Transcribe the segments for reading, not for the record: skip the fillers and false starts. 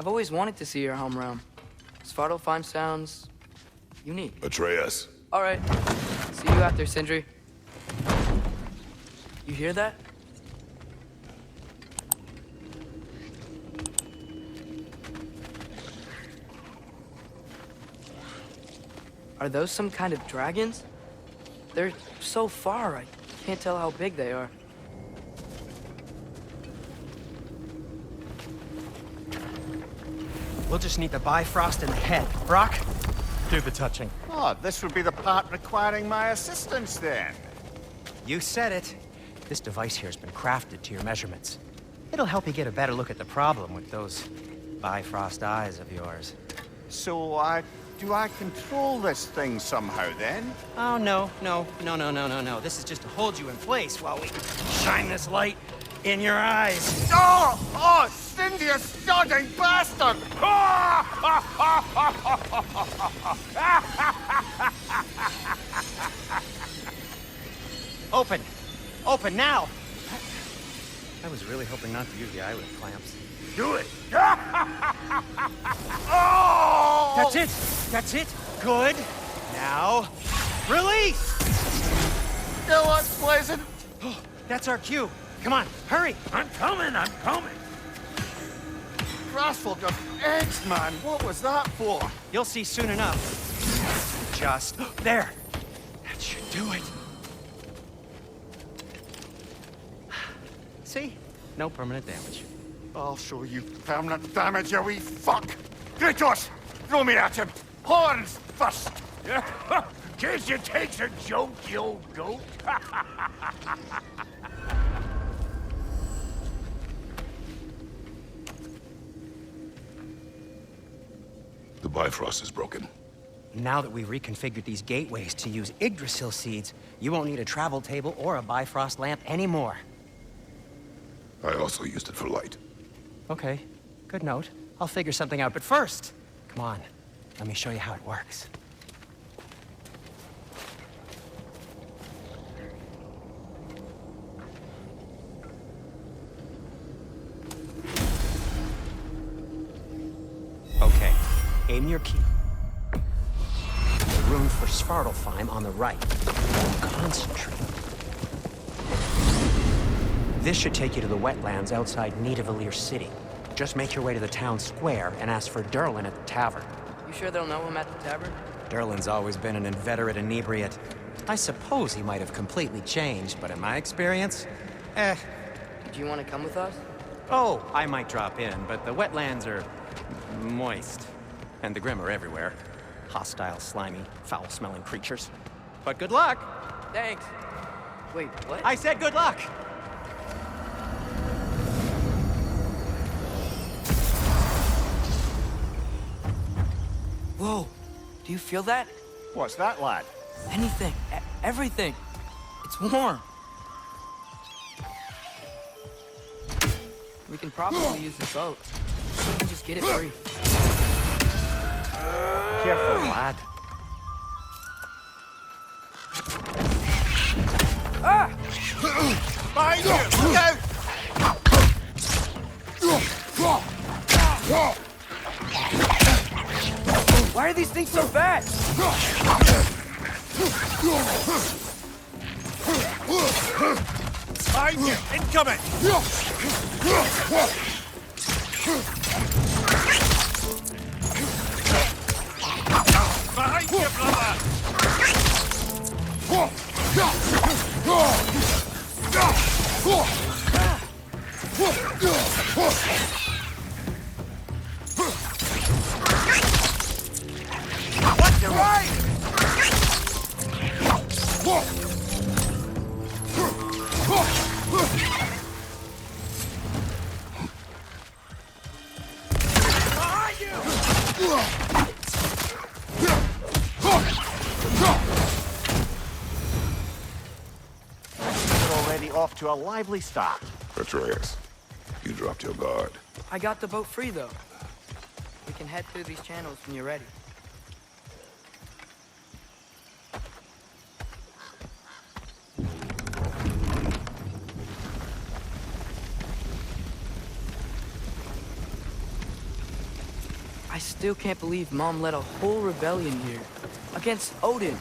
I've always wanted to see your home realm. Svartalfheim sounds unique. Atreus. All right. See you out there, Sindri. You hear that? Are those some kind of dragons? They're so far, I can't tell how big they are. We'll just need the Bifrost in the head. Brock, do the touching. Oh, this would be the part requiring my assistance then. You said it. This device here has been crafted to your measurements. It'll help you get a better look at the problem with those Bifrost eyes of yours. So, do I control this thing somehow then? Oh, no. This is just to hold you in place while we shine this light in your eyes. Oh, Cindy, you sodding bastard! Open now! I was really hoping not to use the eyelid clamps. Do it! Oh! That's it! Good! Now, release! Still unpleasant. Oh, that's our cue. Come on, hurry! I'm coming! Grassful got eggs, man. What was that for? You'll see soon enough. Just there. That should do it. See? No permanent damage. I'll show you permanent damage, you wee fuck! Kratos! Throw me at him! Horns first! Case you takes a joke, you old goat. The Bifrost is broken. Now that we've reconfigured these gateways to use Yggdrasil seeds, you won't need a travel table or a Bifrost lamp anymore. I also used it for light. Okay, good note. I'll figure something out, but first, come on, let me show you how it works. Okay, aim your key. The rune for Svartalfheim on the right. Concentrate. This should take you to the wetlands outside Nidavellir City. Just make your way to the town square and ask for Durlin at the tavern. You sure they'll know him at the tavern? Durlin's always been an inveterate inebriate. I suppose he might have completely changed, but in my experience, Do you want to come with us? Oh, I might drop in, but the wetlands are moist. And the Grim are everywhere. Hostile, slimy, foul-smelling creatures. But good luck! Thanks. Wait, what? I said good luck! Whoa, do you feel that? What's that, lad? Anything, everything. It's warm. We can probably use the boat. We can just get it free. Careful, lad. Ah! Behind you! Look out! Why are these things so fast? Behind you! Incoming! Behind you, brother! What's your right? Behind you! We're already off to a lively start. Atreus, you dropped your guard. I got the boat free, though. We can head through these channels when you're ready. I still can't believe Mom led a whole rebellion here against Odin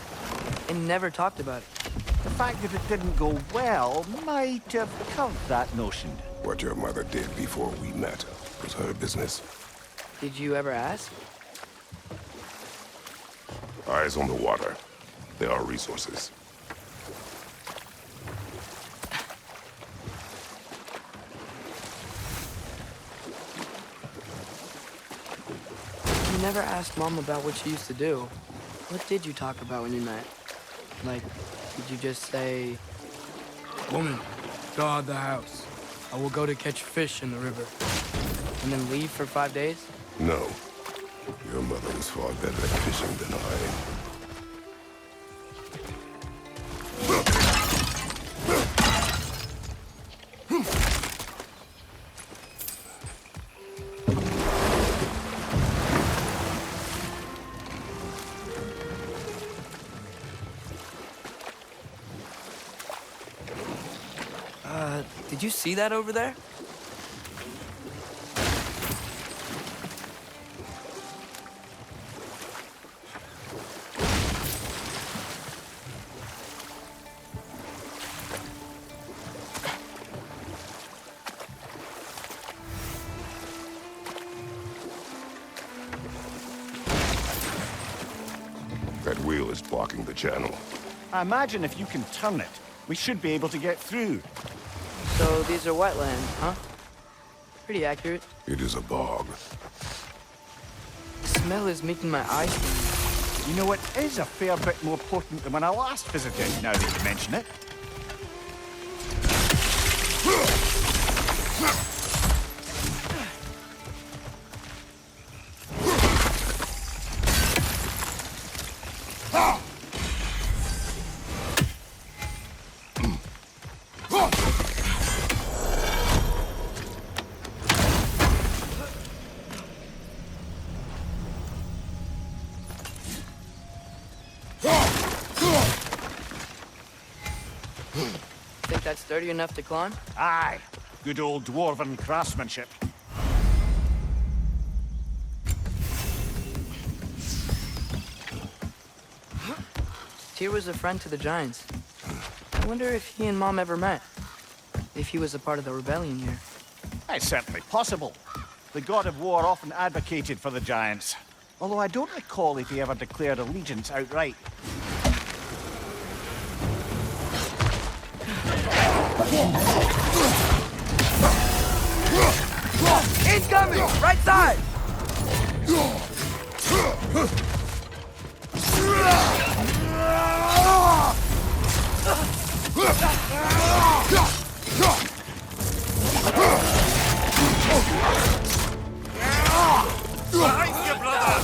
and never talked about it. The fact that it didn't go well might have curved that notion. What your mother did before we met was her business. Did you ever ask? Eyes on the water. There are resources. You never asked Mom about what she used to do. What did you talk about when you met? Like, did you just say, "Woman, guard the house. I will go to catch fish in the river," and then leave for 5 days? No. Your mother is far better at fishing than I. Did you see that over there? That wheel is blocking the channel. I imagine if you can turn it, we should be able to get through. So these are wetlands, huh? Pretty accurate. It is a bog. The smell is making my eyes burn. You know, it is a fair bit more potent than when I last visited, now that you mention it. Think that's sturdy enough to climb? Aye, good old dwarven craftsmanship. Tyr was a friend to the Giants. I wonder if he and Mom ever met. If he was a part of the rebellion here. It's certainly possible. The god of war often advocated for the Giants. Although I don't recall if he ever declared allegiance outright. Incoming! Right side! Behind you, brother!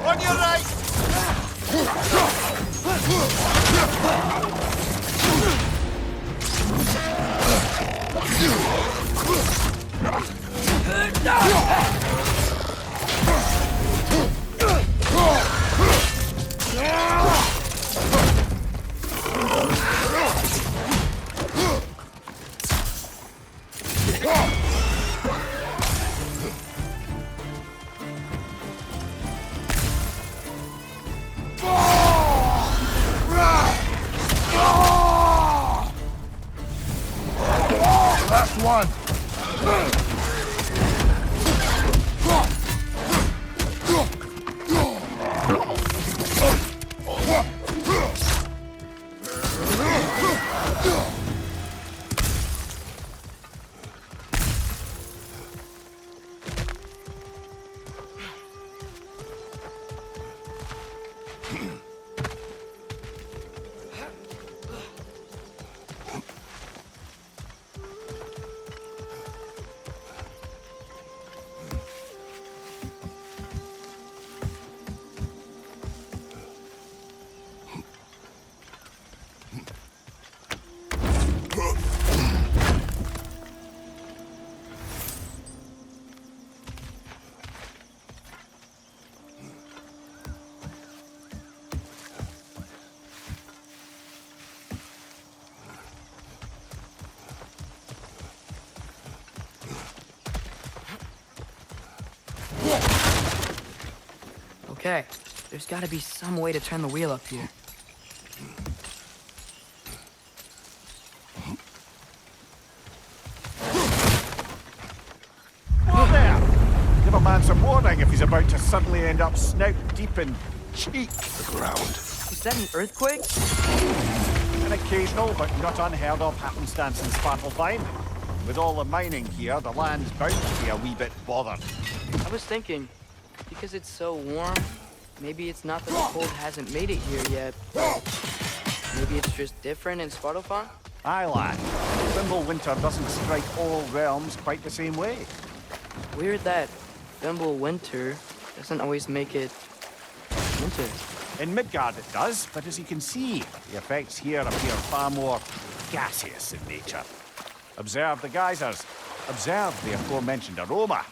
On your right! Last one! Okay, there's gotta be some way to turn the wheel up here. Whoa there! Give a man some warning if he's about to suddenly end up snout deep in cheek. The ground. Is that an earthquake? An occasional but not unheard of happenstance in Svartalfheim. With all the mining here, the land's bound to be a wee bit bothered. I was thinking, because it's so warm, maybe it's not that the cold hasn't made it here yet, but maybe it's just different in Svartalfheim? Aye, lad. Thimble winter doesn't strike all realms quite the same way. Weird that Thimble winter doesn't always make it winter. In Midgard it does, but as you can see, the effects here appear far more gaseous in nature. Observe the geysers. Observe the aforementioned aroma.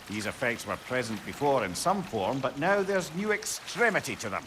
These effects were present before in some form, but now there's new extremity to them.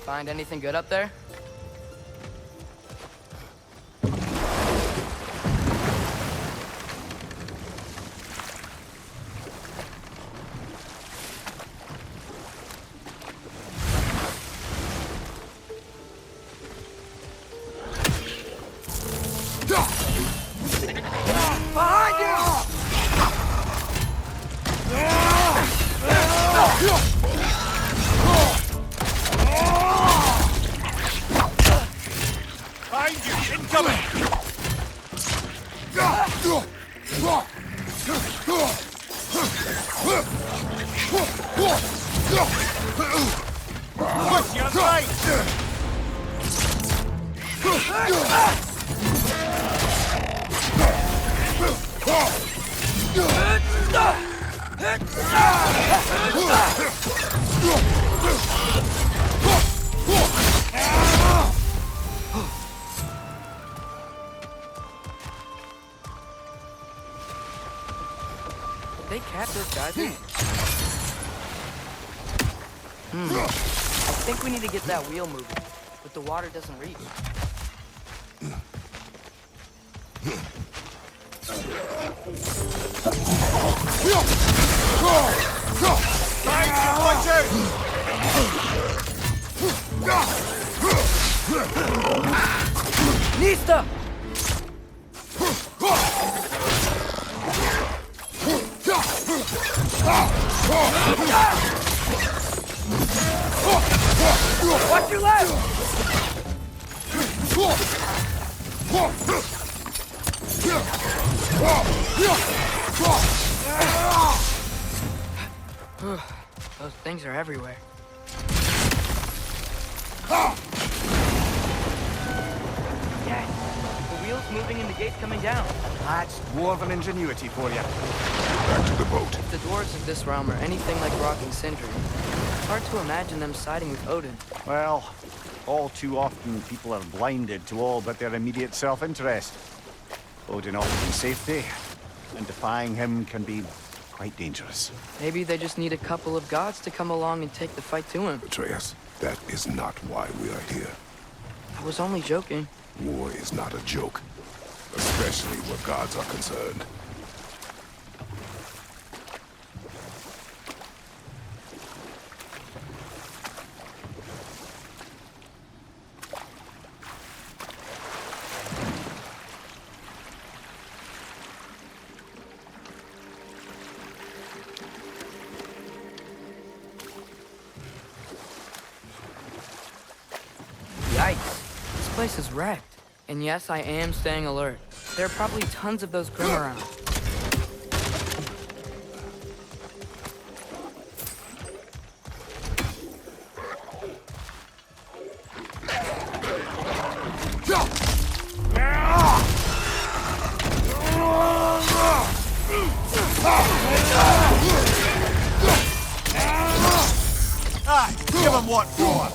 Find anything good up there? Behind you! Behind you! Incoming! Push your right! Did they catch those guys? I think we need to get that wheel moving, but the water doesn't reach. Watch out! Nista! Watch your left! Those things are everywhere. Yeah, the wheels moving and the gates coming down. That's dwarven ingenuity for you. Back to the boat. If the dwarves of this realm are anything like Rock and Sindri, it's hard to imagine them siding with Odin. Well, all too often people are blinded to all but their immediate self-interest. Odin offers safety, and defying him can be quite dangerous. Maybe they just need a couple of gods to come along and take the fight to him. Atreus, that is not why we are here. I was only joking. War is not a joke, especially where gods are concerned. Yikes. This place is wrecked. And yes, I am staying alert. There are probably tons of those Grim around. Aye, give him what for.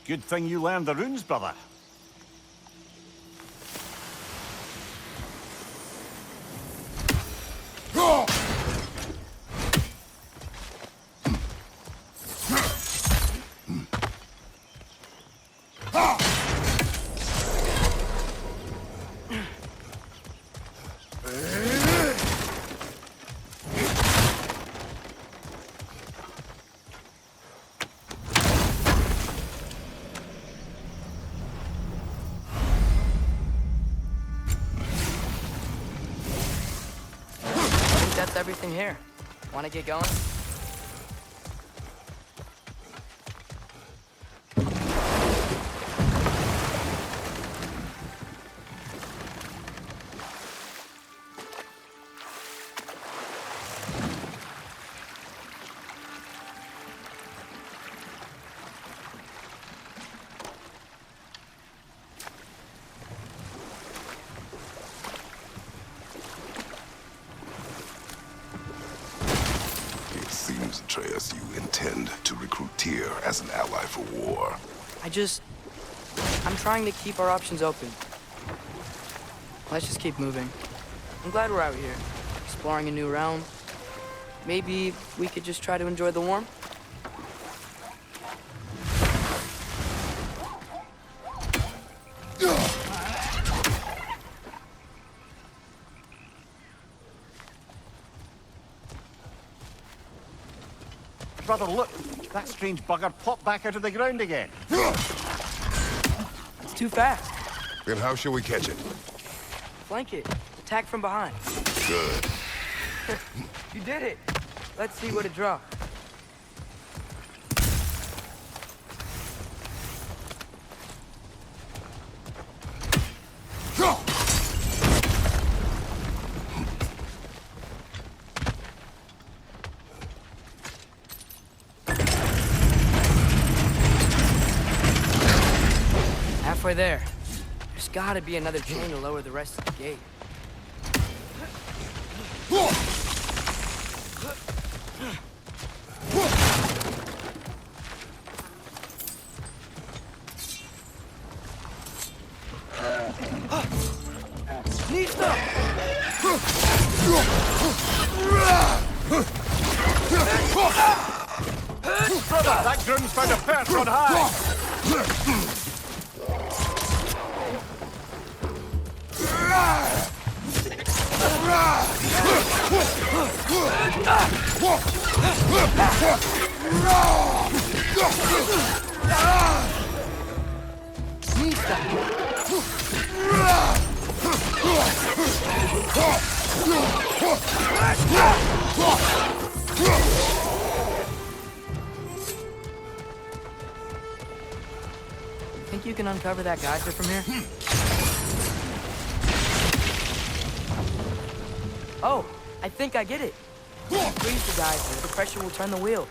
Good thing you learned the runes, brother. That's everything here. Want to get going? says you intend to recruit Tyr as an ally for war. I'm trying to keep our options open. Let's just keep moving. I'm glad we're out here, exploring a new realm. Maybe we could just try to enjoy the warmth? Brother, look! That strange bugger popped back out of the ground again. It's too fast. Then how shall we catch it? Flank it. Attack from behind. Good. You did it. Let's see what it draws. Halfway there. There's gotta be another chain to lower the rest of the gate. Brother, that groom's found a perch on high! Think you can uncover that geyser from here? Oh, I think I get it. Freeze the geyser, the pressure will turn the wheel.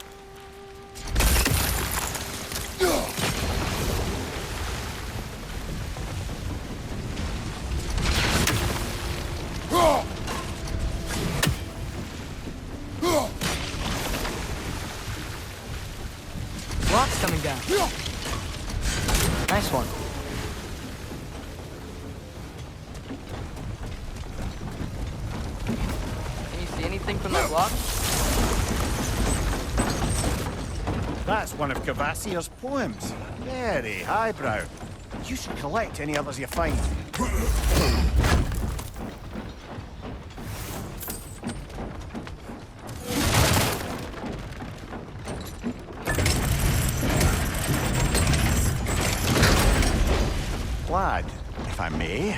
Rock's coming down. Nice one. Can you see anything from that block? That's one of Cavassier's poems. Very highbrow. You should collect any others you find. Lad, if I may,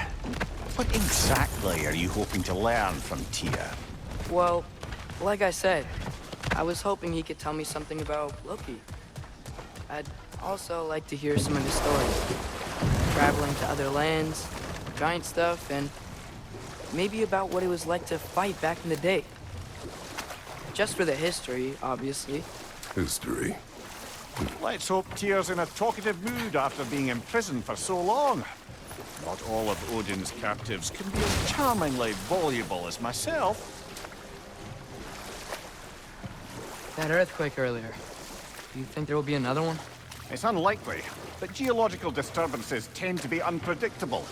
what exactly are you hoping to learn from Tyr? Well, like I said, I was hoping he could tell me something about Loki. I'd also like to hear some of his stories. Traveling to other lands, giant stuff, and maybe about what it was like to fight back in the day. Just for the history, obviously. History. Let's hope Tyr's in a talkative mood after being imprisoned for so long. Not all of Odin's captives can be as charmingly voluble as myself. That earthquake earlier. Do you think there will be another one? It's unlikely, but geological disturbances tend to be unpredictable.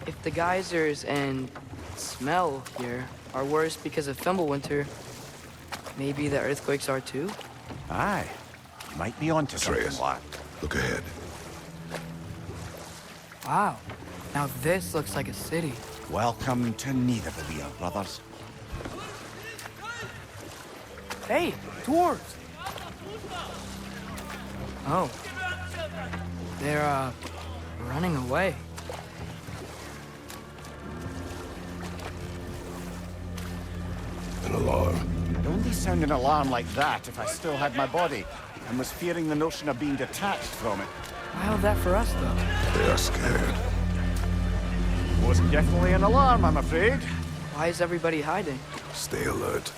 If the geysers and smell here are worse because of Fimbulwinter, maybe the earthquakes are too? Aye. You might be onto something, Atreus, lad. look ahead. Wow. Now this looks like a city. Welcome to Nidavellir, brothers. Hey, dwarves! Oh. They're, running away. An alarm. I'd only sound an alarm like that if I still had my body, and was fearing the notion of being detached from it. Wild that for us, though. They are scared. Was definitely an alarm, I'm afraid. Why is everybody hiding? Stay alert.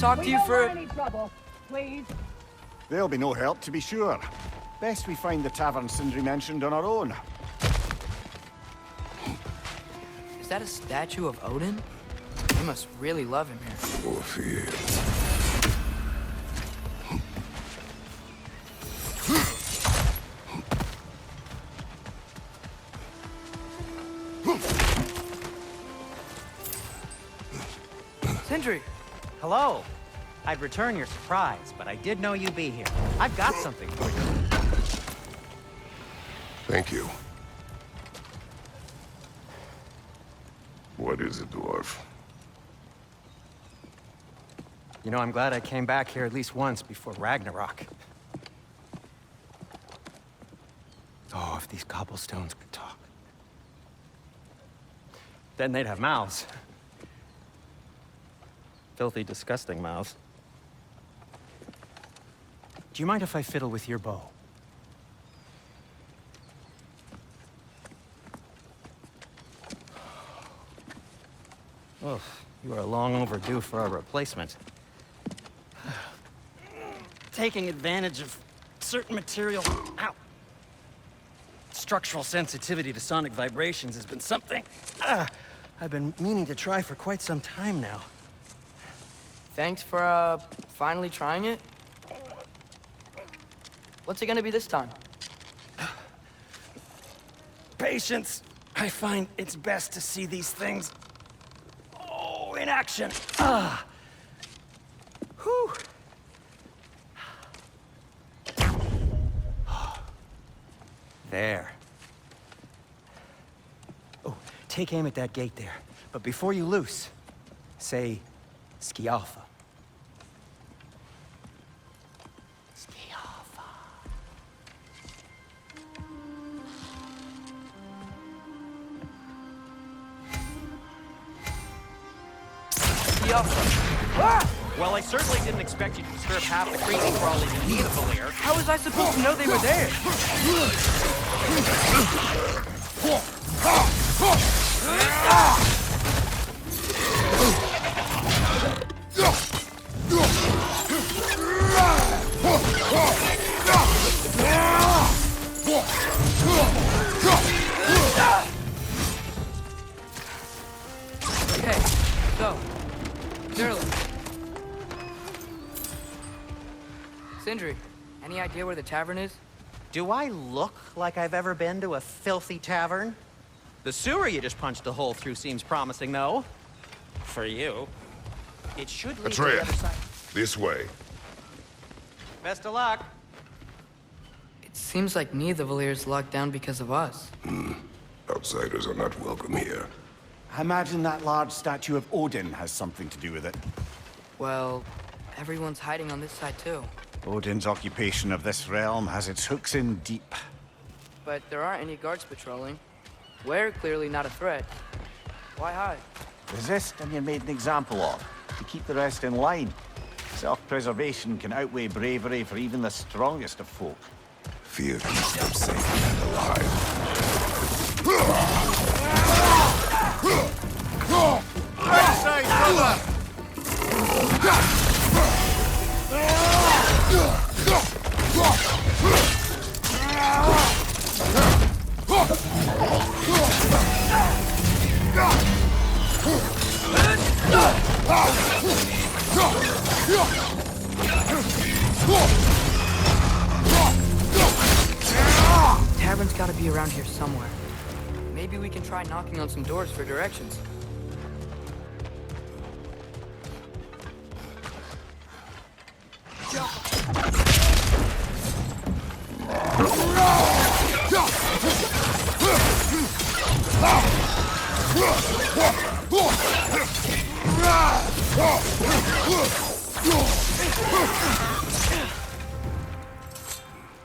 talk to you for... Any trouble, please. There'll be no help, to be sure. Best we find the tavern Sindri mentioned on our own. Is that a statue of Odin? You must really love him here. Or fear. Sindri! Hello. I'd return your surprise, but I did know you'd be here. I've got something for you. Thank you. What is it, dwarf? You know, I'm glad I came back here at least once before Ragnarok. Oh, if these cobblestones could talk. Then they'd have mouths. Filthy, disgusting mouths. Do you mind if I fiddle with your bow? Oh, you are long overdue for a replacement. Taking advantage of certain material... Ow! Structural sensitivity to sonic vibrations has been something I've been meaning to try for quite some time now. Thanks for, finally trying it. What's it gonna be this time? Patience. I find it's best to see these things... Oh, in action. Ah! Whew! There. Oh, take aim at that gate there. But before you loose, say, Skialfa. Skialfa. Well, I certainly didn't expect you to disturb half the creepy crawlies in Nidavellir. How was I supposed to know they were there? Okay, so, Shirley. Sindri, any idea where the tavern is? Do I look like I've ever been to a filthy tavern? The sewer you just punched a hole through seems promising, though. For you. It should lead to the other side. This way. Best of luck. It seems like Nidavellir's locked down because of us. Outsiders are not welcome here. I imagine that large statue of Odin has something to do with it. Well, everyone's hiding on this side too. Odin's occupation of this realm has its hooks in deep. But there aren't any guards patrolling. We're clearly not a threat. Why hide? Resist and you're made an example of, to keep the rest in line. Self-preservation can outweigh bravery for even the strongest of folk. Fear keeps them safe and alive. Right side, brother! Tavern's gotta be around here somewhere. Maybe we can try knocking on some doors for directions.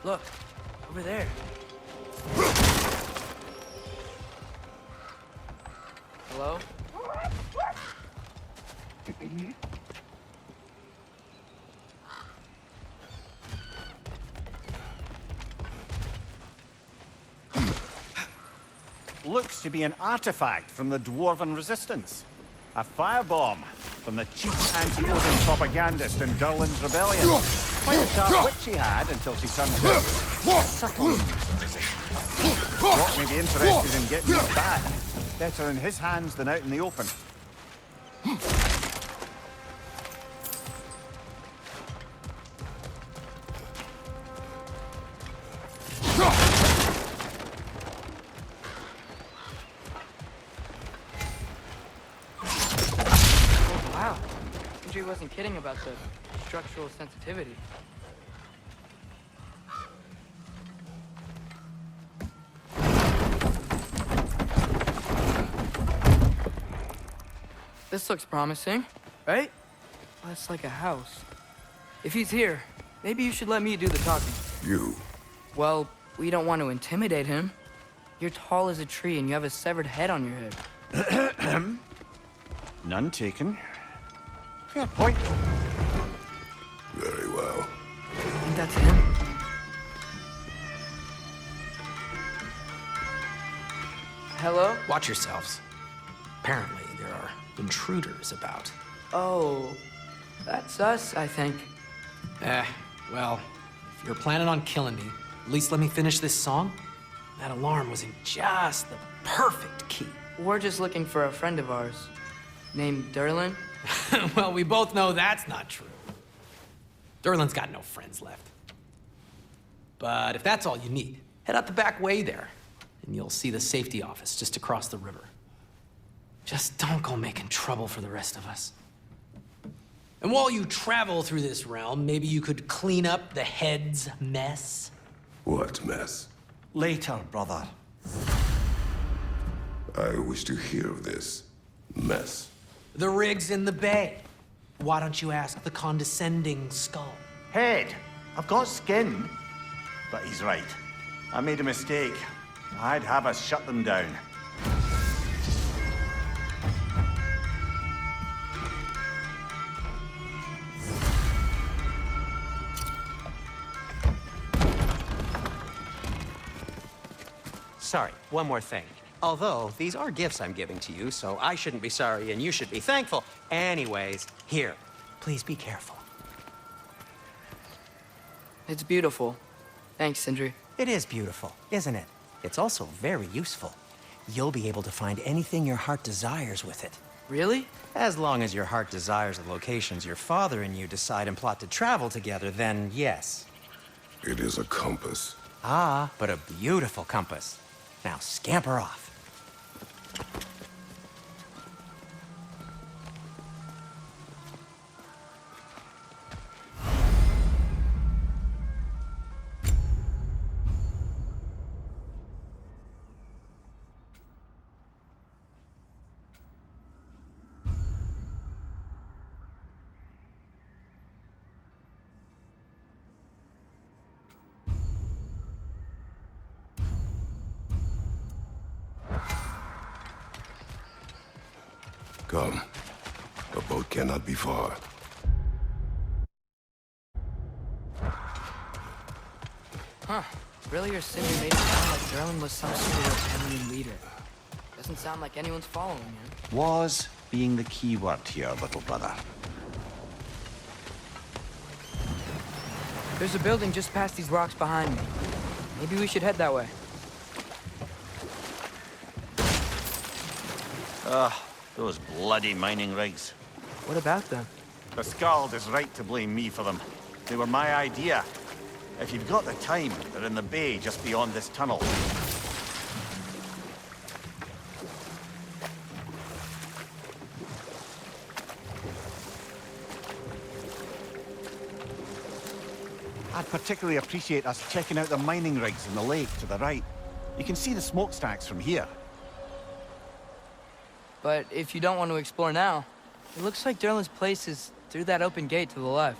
Look, over there. Hello? Looks to be an artifact from the Dwarven Resistance. A firebomb. from the cheap anti-Odin propagandist in Durlin's rebellion. Quite a sharp wit she had until she turned to subtle. Rock may be interested in getting it back. Better in his hands than out in the open. Wow. Sindri wasn't kidding about the structural sensitivity. This looks promising, right? Well, it's like a house. If he's here, maybe you should let me do the talking. You. Well, we don't want to intimidate him. You're tall as a tree and you have a severed head on your head. None taken. Fair point. Very well. I think that's him. Hello? Watch yourselves. Apparently, there are intruders about. Oh, that's us, I think. Well, if you're planning on killing me, at least let me finish this song. That alarm was in just the perfect key. We're just looking for a friend of ours named Durlin. Well, we both know that's not true. Durlin's got no friends left. But if that's all you need, head out the back way there, and you'll see the safety office just across the river. Just don't go making trouble for the rest of us. And while you travel through this realm, maybe you could clean up the head's mess. What mess? Later, brother. I wish to hear of this mess. The rig's in the bay. Why don't you ask the condescending skull? Head. I've got skin. But he's right. I made a mistake. I'd have us shut them down. Sorry, one more thing. Although, these are gifts I'm giving to you, so I shouldn't be sorry and you should be thankful. Anyways, here, please be careful. It's beautiful. Thanks, Sindri. It is beautiful, isn't it? It's also very useful. You'll be able to find anything your heart desires with it. Really? As long as your heart desires the locations your father and you decide and plot to travel together, then yes. It is a compass. Ah, but a beautiful compass. Now scamper off. Come. The boat cannot be far. Huh. Really, Sindri made it sound like Durlin was some sort of rebellion leader. Doesn't sound like anyone's following him. Was being the key word here, little brother. There's a building just past these rocks behind me. Maybe we should head that way. Those bloody mining rigs. What about them? The Skald is right to blame me for them. They were my idea. If you've got the time, they're in the bay just beyond this tunnel. I'd particularly appreciate us checking out the mining rigs in the lake to the right. You can see the smokestacks from here. But if you don't want to explore now, it looks like Durlin's place is through that open gate to the left.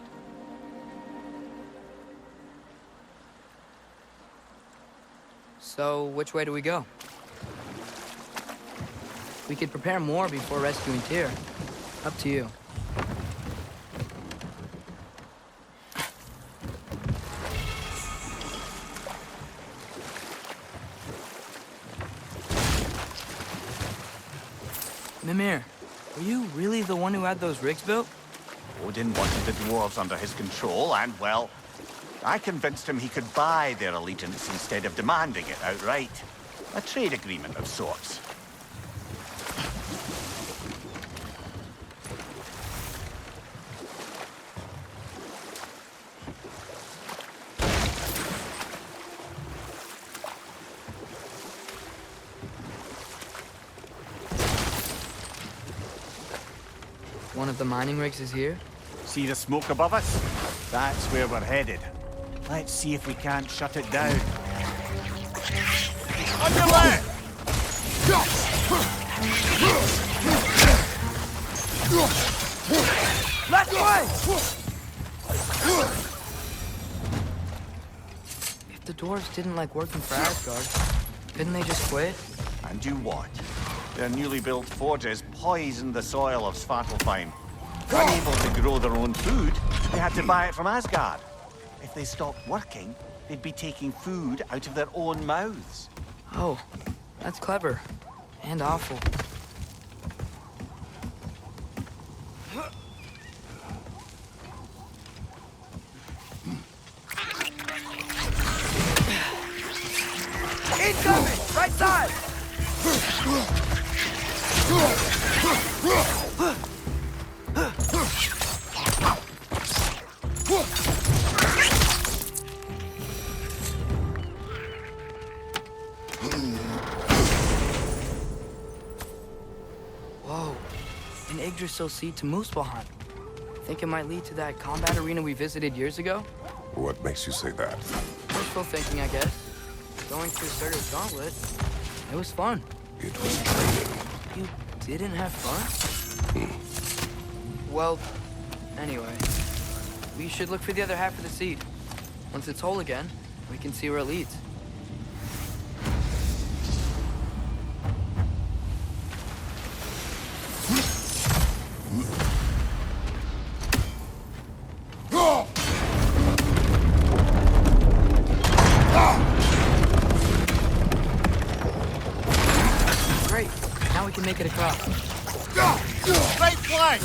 So, which way do we go? We could prepare more before rescuing Tyr. Up to you. Mimir, Were you really the one who had those rigs built? Odin wanted the dwarves under his control, and, well, I convinced him he could buy their allegiance instead of demanding it outright. A trade agreement of sorts. One of the mining rigs is here? See the smoke above us? That's where we're headed. Let's see if we can't shut it down. On your left! Left way! If the dwarves didn't like working for Asgard, couldn't they just quit? And do what? Their newly built forges poisoned the soil of Svartalfheim. Unable to grow their own food, they had to buy it from Asgard. If they stopped working, they'd be taking food out of their own mouths. Oh, that's clever. And awful. Incoming! Right side! Whoa, an Yggdrasil seed to Muspelheim. Think it might lead to that combat arena we visited years ago? What makes you say that? Wishful thinking, I guess. Going through Surtur's gauntlet, it was fun. It was training. You didn't have fun? Well, anyway, we should look for the other half of the seed. Once it's whole again, we can see where it leads. Great, now we can make it across. Right flank!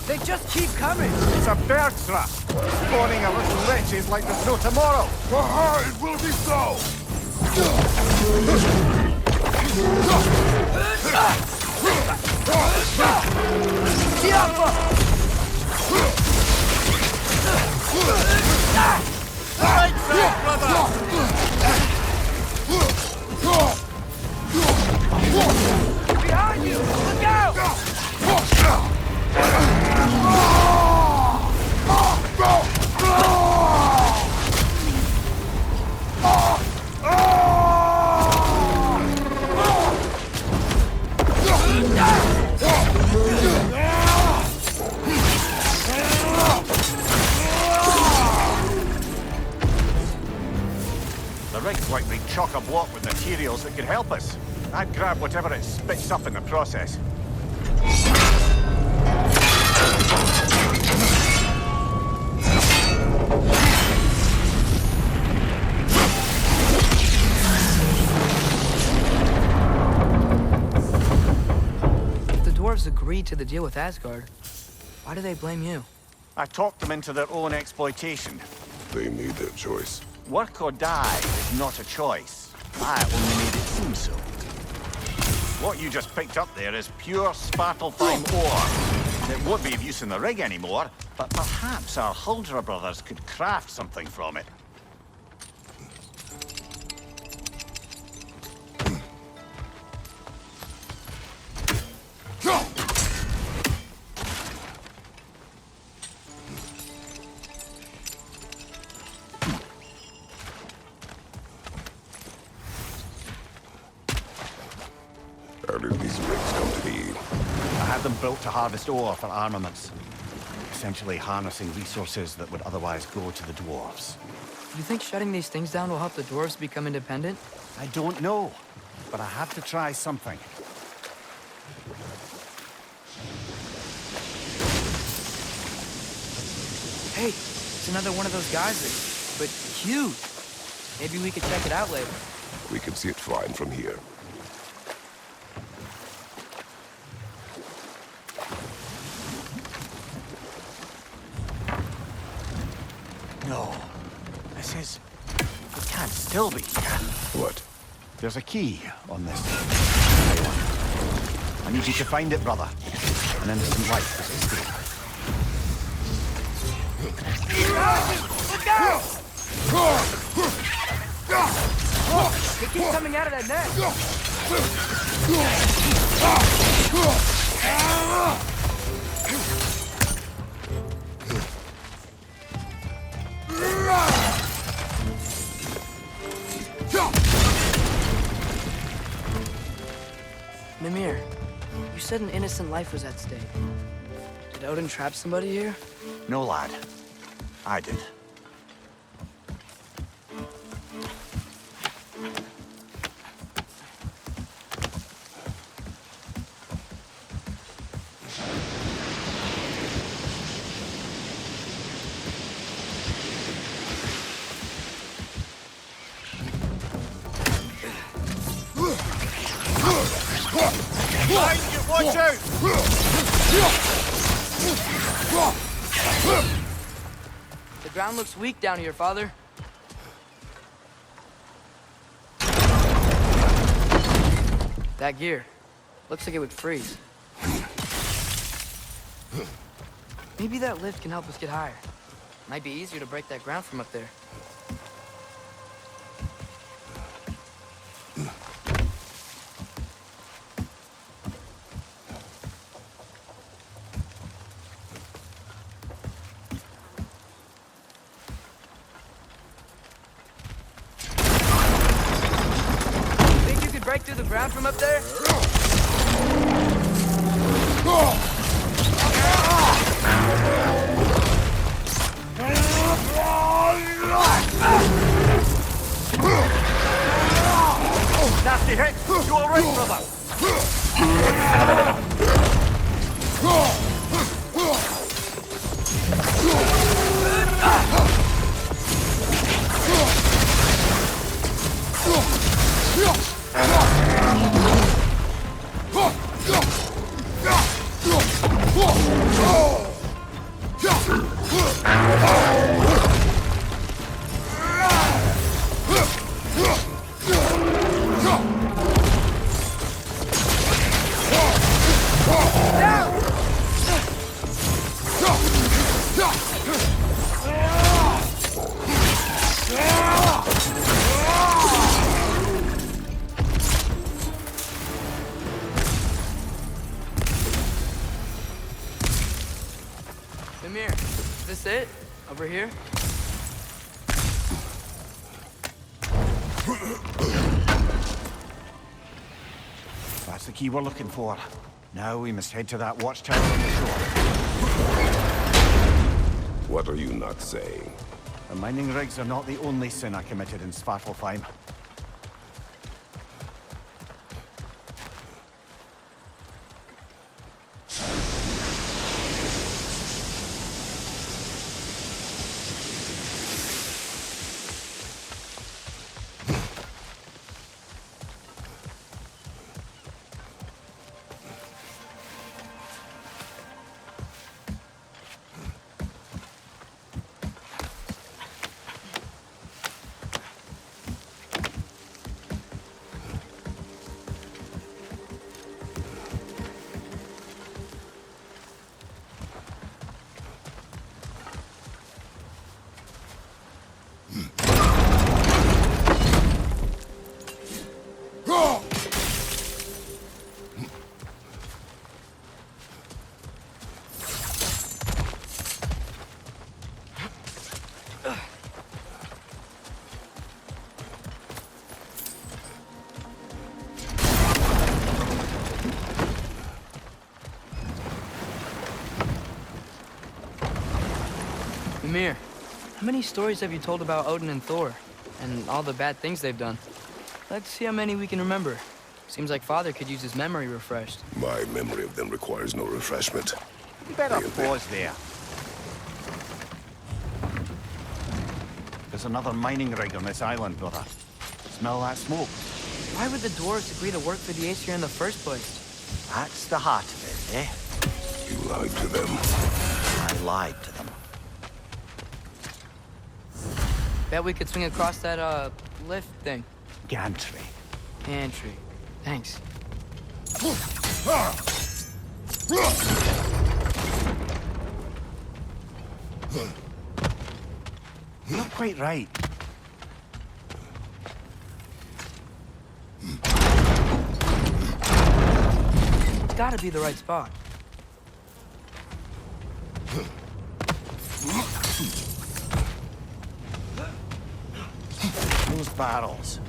They just keep coming! It's a bird trap, spawning a little wretches like there's no tomorrow. It will be so! Right side, brother! Behind you! Look out! The rig's like they chock-a-block with materials that could help us. I'd grab whatever it spits up in the process. If the dwarves agreed to the deal with Asgard, why do they blame you? I talked them into their own exploitation. They made their choice. Work or die is not a choice. I only made it seem so. What you just picked up there is pure Svartalfheim ore. It won't be of use in the rig anymore, but perhaps our Huldra brothers could craft something from it. How did these rigs come to be? I had them built to harvest ore for armaments. Essentially harnessing resources that would otherwise go to the dwarves. You think shutting these things down will help the dwarves become independent? I don't know, but I have to try something. Hey, it's another one of those geysers, but huge. Maybe we could check it out later. We can see it fine from here. No. It can't still be here. What? There's a key on this island. I need you to find it, brother. An innocent life is at stake. It keeps coming out of that net. Mimir, you said an innocent life was at stake. Did Odin trap somebody here? No, lad. I did. Watch out! The ground looks weak down here, Father. That gear. Looks like it would freeze. Maybe that lift can help us get higher. Might be easier to break that ground from up there. Break through the ground from up there? Nasty hit! You all right, brother? Mimir, is this it? Over here? That's the key we're looking for. Now we must head to that watchtower on the shore. What are you not saying? The mining rigs are not the only sin I committed in Svartalfheim. Mimir, how many stories have you told about Odin and Thor? And all the bad things they've done? Let's see how many we can remember. Seems like Father could use his memory refreshed. My memory of them requires no refreshment. You better pause there. There's another mining rig on this island, brother. Smell that smoke? Why would the dwarves agree to work for the Aesir in the first place? That's the heart of it, eh? You lied to them. I lied to them. Bet we could swing across that, lift thing. Gantry. Pantry. Thanks. Not quite right. It's gotta be the right spot. Those barrels.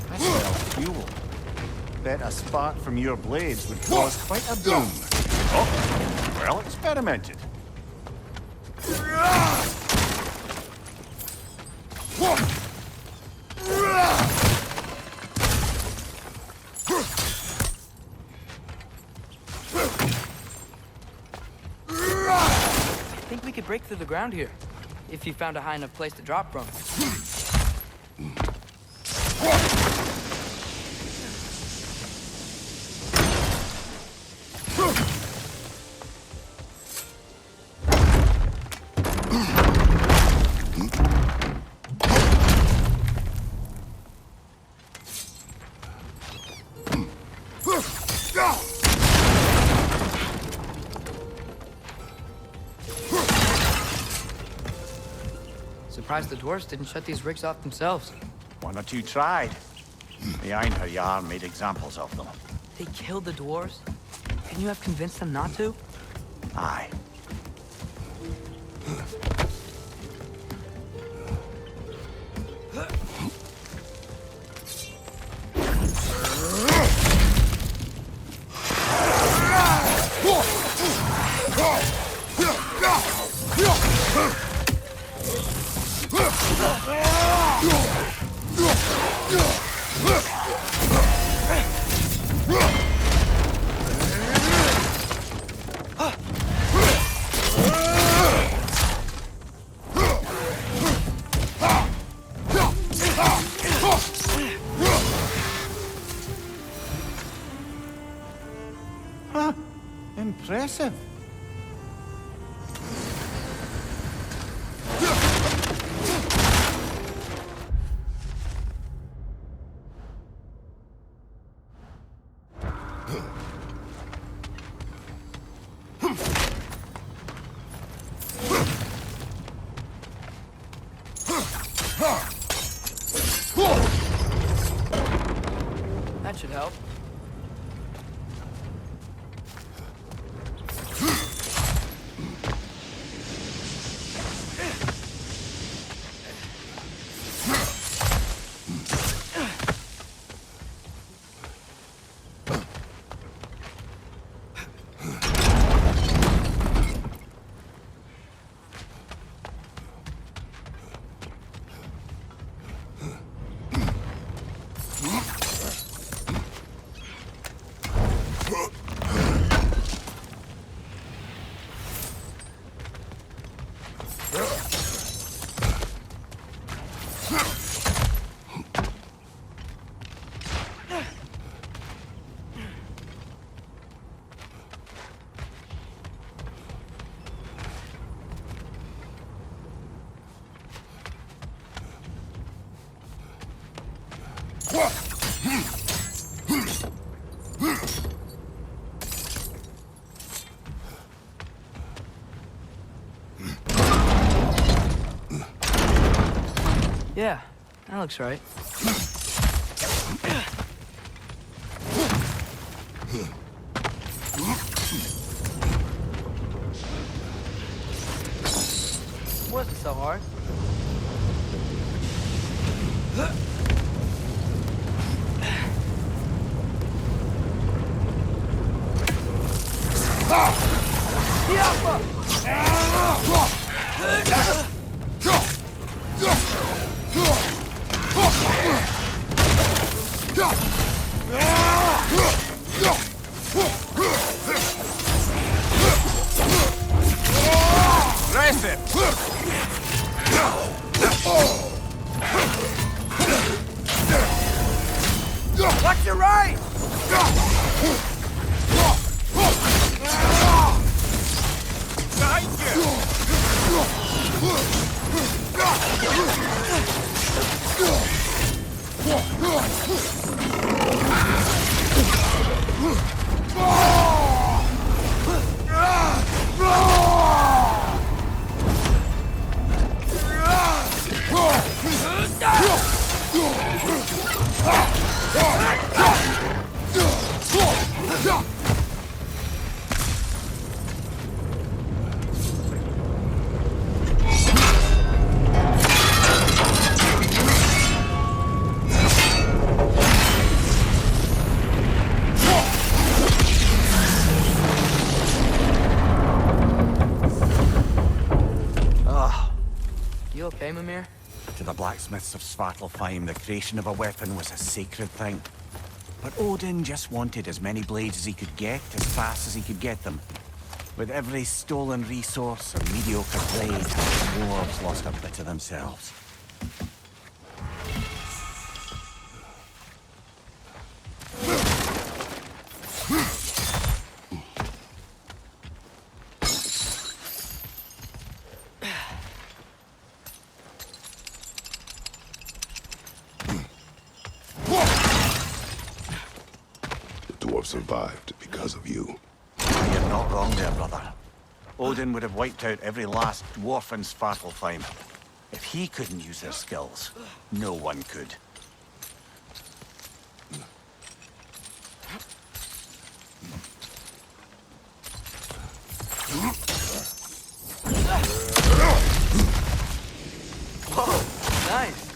I smell fuel. Bet a spark from your blades would cause quite a boom. Oh, well experimented. I think we could break through the ground here, if you found a high enough place to drop from. Surprised the dwarves didn't shut these rigs off themselves. One or two tried. The Einherjar made examples of them. They killed the dwarves? Can you have convinced them not to? Aye. Huh. Impressive. That should help. Yeah, that looks right. Wasn't so hard. Impressive! Watch your right! Behind you! You okay, Mimir? To the blacksmiths of Svartalfheim, the creation of a weapon was a sacred thing. But Odin just wanted as many blades as he could get, as fast as he could get them. With every stolen resource or mediocre blade, the dwarves lost a bit of themselves. The dwarf survived because of you. You're not wrong there, brother. Odin would have wiped out every last dwarf in Svartalfheim. If he couldn't use their skills, no one could. Whoa, nice.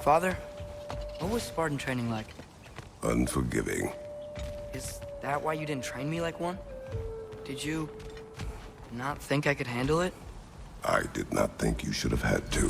Father, what was Spartan training like? Unforgiving. Is that why you didn't train me like one? Did you not think I could handle it? I did not think you should have had to.